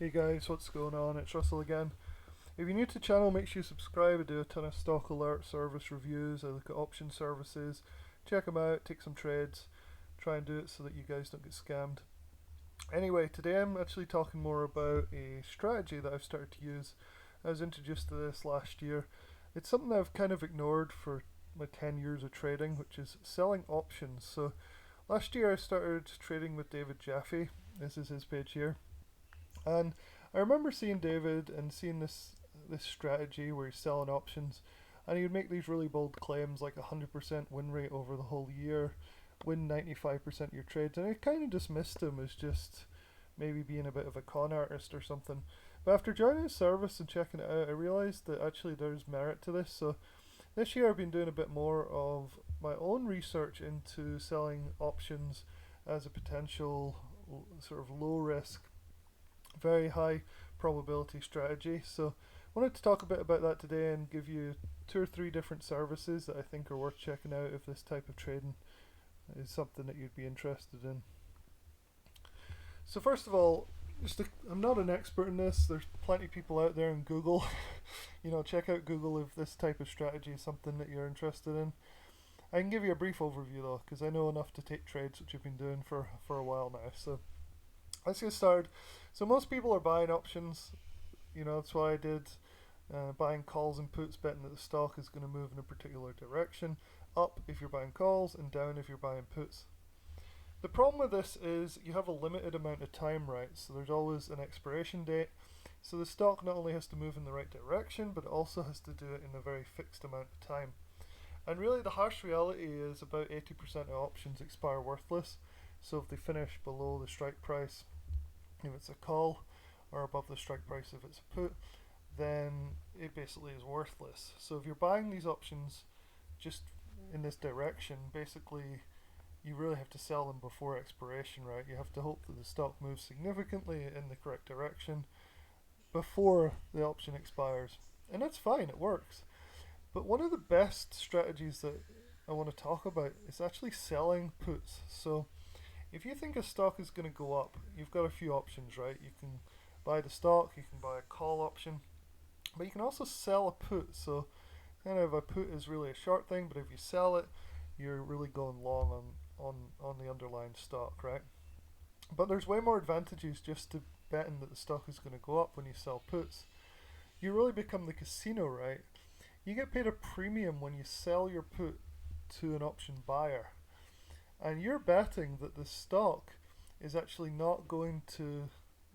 Hey guys, what's going on? It's Russell again. If you're new to the channel, make sure you subscribe. I do a ton of stock alert service reviews. I look at option services, check them out, take some trades, try and do it so that you guys don't get scammed. Anyway, today I'm actually talking more about a strategy that I've started to use. I was introduced to this last year. It's something I've kind of ignored for my 10 years of trading, which is selling options. So last year I started trading with David Jaffe. This is his page here. And I remember seeing David and seeing this strategy where he's selling options, and he would make these really bold claims like 100% win rate over the whole year, win 95% of your trades, and I kind of dismissed him as just maybe being a bit of a con artist or something. But after joining his service and checking it out, I realized that actually there's merit to this. So this year I've been doing a bit more of my own research into selling options as a potential sort of low risk, very high probability strategy. So I wanted to talk a bit about that today and give you two or three different services that I think are worth checking out if this type of trading is something that you'd be interested in. So first of all, I'm not an expert in this. There's plenty of people out there in Google. Check out Google if this type of strategy is something that you're interested in. I can give you a brief overview though, because I know enough to take trades, which I've been doing for a while now. So let's get started. So most people are buying options. That's why I did buying calls and puts, betting that the stock is going to move in a particular direction. Up if you're buying calls, and down if you're buying puts. The problem with this is you have a limited amount of time, right? So there's always an expiration date. So the stock not only has to move in the right direction, but it also has to do it in a very fixed amount of time. And really, the harsh reality is about 80% of options expire worthless. So if they finish below the strike price, if it's a call, or above the strike price if it's a put, then it basically is worthless. So if you're buying these options just in this direction, basically you really have to sell them before expiration, right? You have to hope that the stock moves significantly in the correct direction before the option expires. And that's fine, it works. But one of the best strategies that I want to talk about is actually selling puts. So if you think a stock is going to go up, you've got a few options, right? You can buy the stock, you can buy a call option, but you can also sell a put. So kind of a put is really a short thing, but if you sell it, you're really going long on the underlying stock, right? But there's way more advantages just to betting that the stock is going to go up when you sell puts. You really become the casino, right? You get paid a premium when you sell your put to an option buyer, and you're betting that the stock is actually not going to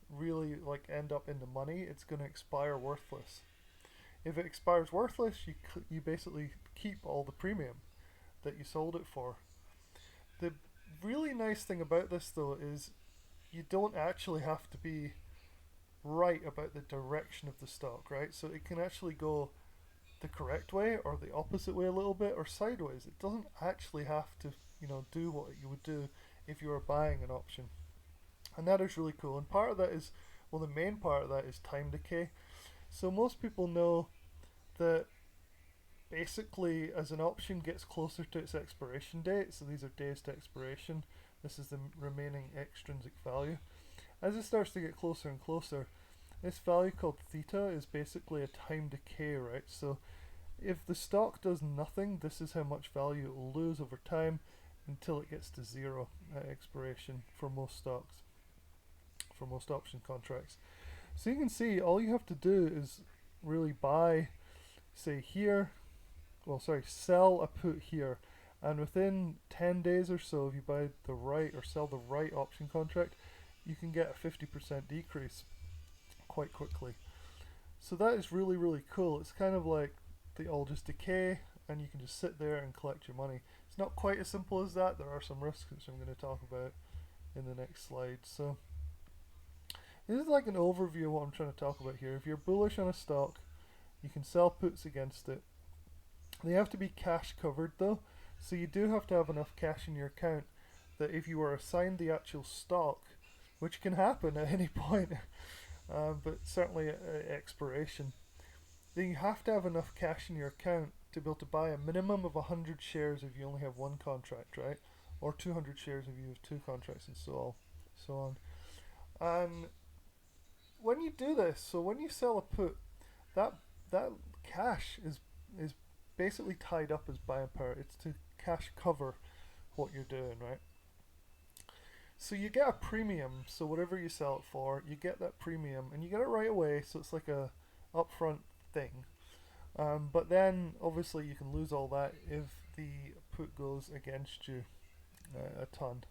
really like end up in the money. It's going to expire worthless. If it expires worthless, you basically keep all the premium that you sold it for. The really nice thing about this though is you don't actually have to be right about the direction of the stock, right? So it can actually go the correct way or the opposite way a little bit or sideways. It doesn't actually have to, do what you would do if you were buying an option. And that is really cool. And part of that is, well, the main part of that is time decay. So most people know that basically as an option gets closer to its expiration date, so these are days to expiration, this is the remaining extrinsic value. As it starts to get closer and closer, this value called theta is basically a time decay, right? So if the stock does nothing, this is how much value it will lose over time until it gets to zero at expiration for most stocks, for most option contracts. So you can see all you have to do is really buy, say here, sell a put here, and within 10 days or so, if you buy the right or sell the right option contract, you can get a 50% decrease quite quickly. So that is really, really cool. It's kind of like they all just decay and you can just sit there and collect your money. It's not quite as simple as that. There are some risks which I'm going to talk about in the next slide. So this is like an overview of what I'm trying to talk about here. If you're bullish on a stock, you can sell puts against it. They have to be cash covered though, so you do have to have enough cash in your account that if you were assigned the actual stock, which can happen at any point, but certainly at expiration, then you have to have enough cash in your account to be able to buy a minimum of 100 shares if you only have one contract, right? Or 200 shares if you have two contracts, and so on. And when you do this, so when you sell a put, that that cash is basically tied up as buying power. It's to cash cover what you're doing, right? So you get a premium. So whatever you sell it for, you get that premium, and you get it right away. So it's like a upfront thing. But then obviously you can lose all that if the put goes against you a ton.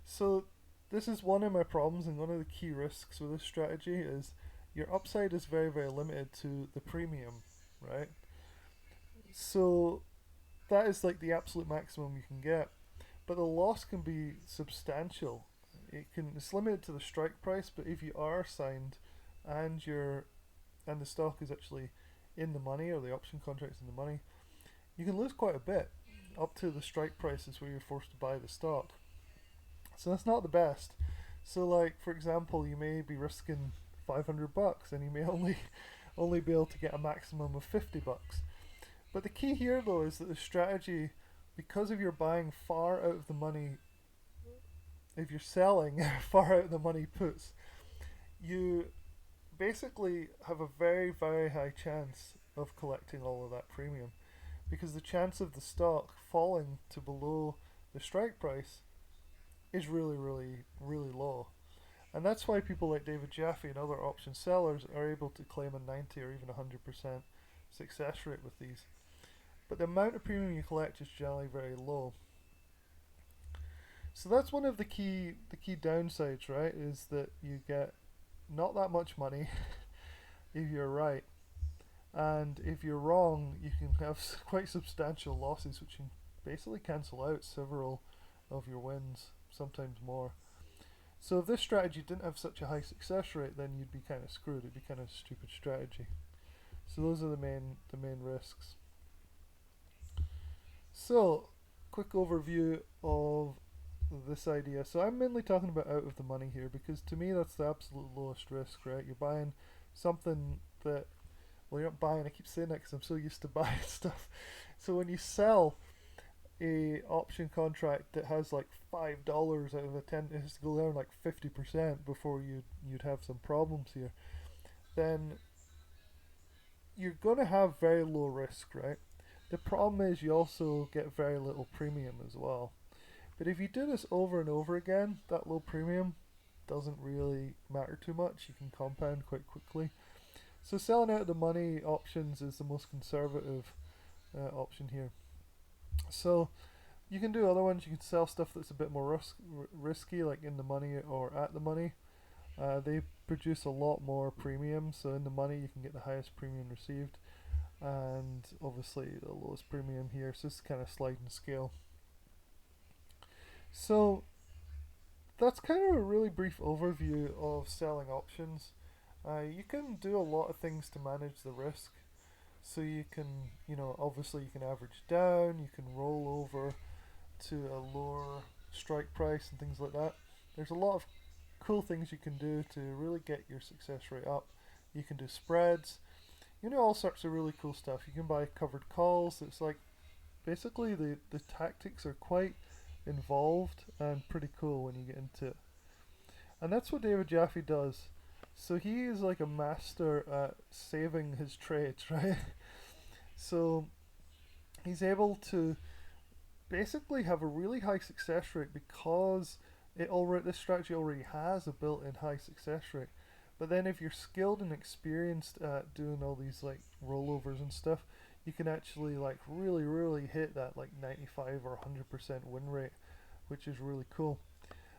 So this is one of my problems, and one of the key risks with this strategy is your upside is very, very limited to the premium, right? So that is like the absolute maximum you can get, but the loss can be substantial. It's limited to the strike price, but if you are signed and you're and the stock is actually in the money, or the option contract's in the money, you can lose quite a bit up to the strike prices where you're forced to buy the stock. So that's not the best. So like for example, you may be risking $500 and you may only be able to get a maximum of $50. But the key here though is that the strategy, because if you're buying far out of the money, if you're selling far out of the money puts, you basically have a very, very high chance of collecting all of that premium, because the chance of the stock falling to below the strike price is really, really, really low. And that's why people like David Jaffe and other option sellers are able to claim a 90 or even 100% success rate with these. But the amount of premium you collect is generally very low. So that's one of the key downsides, right? Is that you get not that much money if you're right, and if you're wrong, you can have quite substantial losses, which can basically cancel out several of your wins, sometimes more. So if this strategy didn't have such a high success rate, then you'd be kind of screwed. It'd be kind of a stupid strategy. So those are the main risks. So, quick overview of this idea. So I'm mainly talking about out of the money here, because to me that's the absolute lowest risk, right? You're buying something that, well, you're not buying, I keep saying that because I'm so used to buying stuff. So when you sell a option contract that has like $5 out of a 10, it has to go down like 50% before you'd have some problems here, then you're going to have very low risk, right? The problem is you also get very little premium as well. But if you do this over and over again, that low premium doesn't really matter too much. You can compound quite quickly. So selling out of the money options is the most conservative option here. So you can do other ones. You can sell stuff that's a bit more risky, like in the money or at the money. They produce a lot more premium. So in the money, you can get the highest premium received, and obviously the lowest premium here. So it's kind of sliding scale. So that's kind of a really brief overview of selling options. You can do a lot of things to manage the risk. So you can, obviously you can average down, you can roll over to a lower strike price and things like that. There's a lot of cool things you can do to really get your success rate up. You can do spreads, all sorts of really cool stuff. You can buy covered calls. It's like basically the tactics are quite involved and pretty cool when you get into it. And that's what David Jaffe does. So he is like a master at saving his trades, right? So he's able to basically have a really high success rate because this strategy already has a built-in high success rate. But then if you're skilled and experienced at doing all these like rollovers and stuff, you can actually like really, really hit that like 95 or 100% win rate, which is really cool.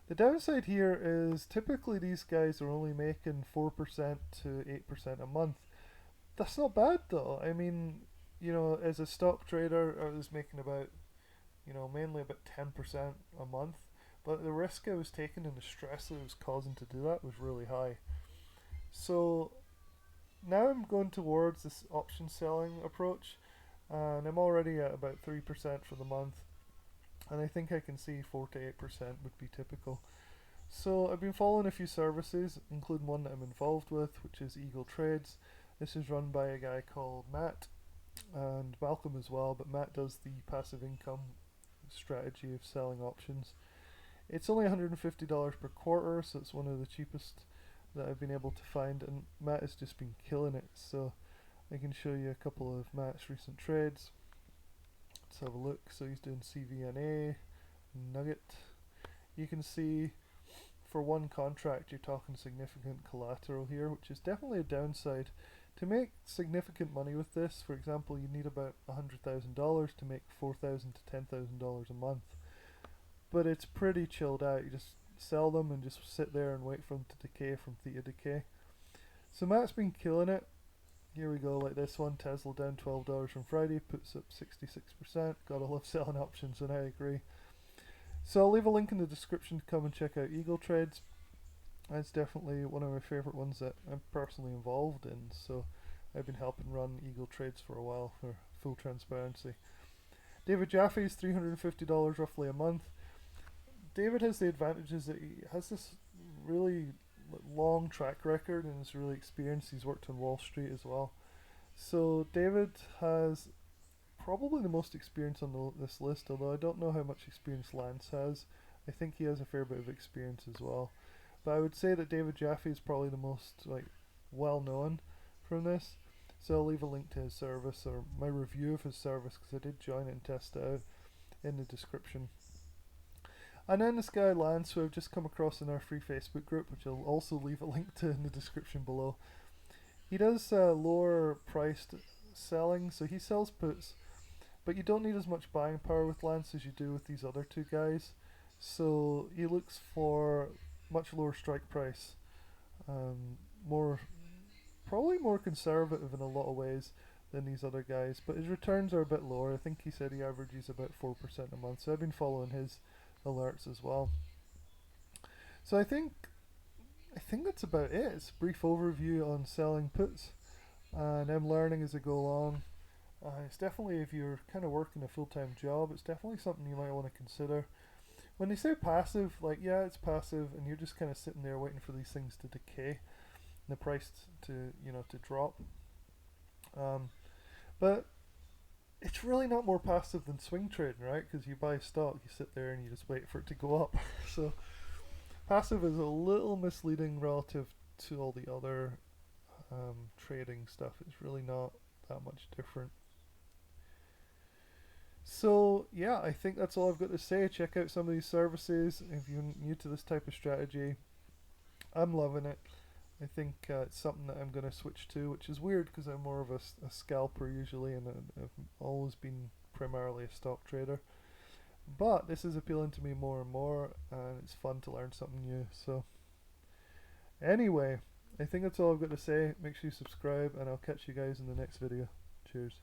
The downside here is typically these guys are only making 4% to 8% a month. That's not bad though. I mean, as a stock trader, I was making about, mainly about 10% a month. But the risk I was taking and the stress that it was causing to do that was really high. So now I'm going towards this option selling approach, and I'm already at about 3% for the month, and I think I can see 4 to 8% would be typical. So I've been following a few services, including one that I'm involved with, which is Eagle Trades. This is run by a guy called Matt, and Malcolm as well, but Matt does the passive income strategy of selling options. It's only $150 per quarter, so it's one of the cheapest that I've been able to find, and Matt has just been killing it. So I can show you a couple of Matt's recent trades. Let's have a look. So he's doing CVNA, Nugget. You can see for one contract you're talking significant collateral here, which is definitely a downside. To make significant money with this, for example, you need about $100,000 to make $4,000 to $10,000 a month. But it's pretty chilled out. You just sell them and just sit there and wait for them to decay from theta decay. So Matt's been killing it. Here we go, like this one, Tesla down $12 from Friday, puts up 66%. Gotta love selling options, and I agree. So I'll leave a link in the description to come and check out Eagle Trades. That's definitely one of my favourite ones that I'm personally involved in. So I've been helping run Eagle Trades for a while, for full transparency. David Jaffe is $350 roughly a month. David has the advantages that he has this really long track record and is really experienced. He's worked on Wall Street as well. So David has probably the most experience on this list, although I don't know how much experience Lance has. I think he has a fair bit of experience as well. But I would say that David Jaffe is probably the most well known from this. So I'll leave a link to his service, or my review of his service, because I did join it and test it out, in the description. And then this guy Lance, who I've just come across in our free Facebook group, which I'll also leave a link to in the description below. He does lower priced selling, so he sells puts, but you don't need as much buying power with Lance as you do with these other two guys. So he looks for much lower strike price, probably more conservative in a lot of ways than these other guys, but his returns are a bit lower. I think he said he averages about 4% a month, so I've been following his alerts as well. So I think that's about it. It's a brief overview on selling puts, and I'm learning as I go along. It's definitely, if you're kind of working a full-time job, it's definitely something you might want to consider. When they say passive, yeah, it's passive, and you're just kind of sitting there waiting for these things to decay, and the price to drop. But it's really not more passive than swing trading, right? Because you buy stock, you sit there and you just wait for it to go up. So passive is a little misleading relative to all the other trading stuff. It's really not that much different. So yeah, I think that's all I've got to say. Check out some of these services if you're new to this type of strategy. I'm loving it. I think it's something that I'm going to switch to, which is weird because I'm more of a scalper usually, and I've always been primarily a stock trader. But this is appealing to me more and more, and it's fun to learn something new. So anyway, I think that's all I've got to say. Make sure you subscribe, and I'll catch you guys in the next video. Cheers.